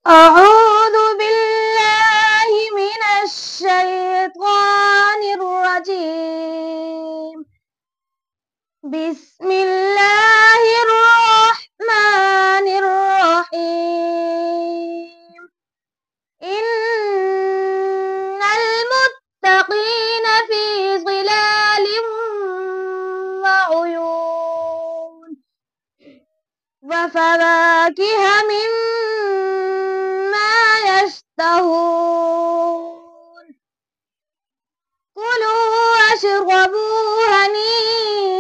أعوذ بالله من الشيطان الرجيم. بسم الله الرحمن الرحيم. إن المتقين في ظلال وعيون وفواكه مما يشتهون. كلوا واشربوا هنيئا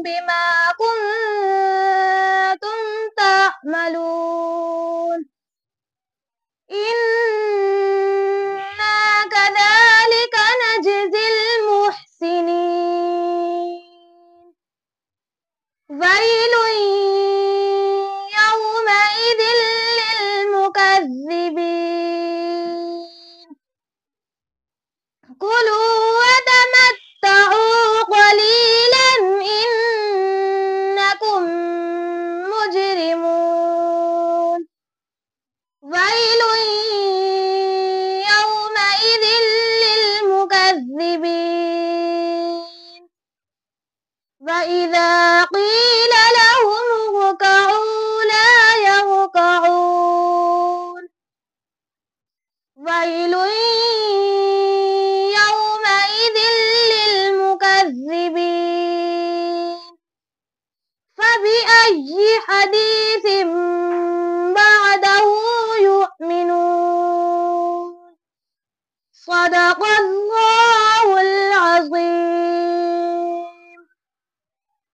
بما كنتم تعملون. إنا كذلك نجزي المحسنين. ويل يومئذ للمكذبين. كلوا وتمتعوا قليلا إنكم مجرمون. ويل يومئذ للمكذبين. وإذا قيل لهم اركعوا لا يركعون. ويل يومئذ للمكذبين. فبأي حديث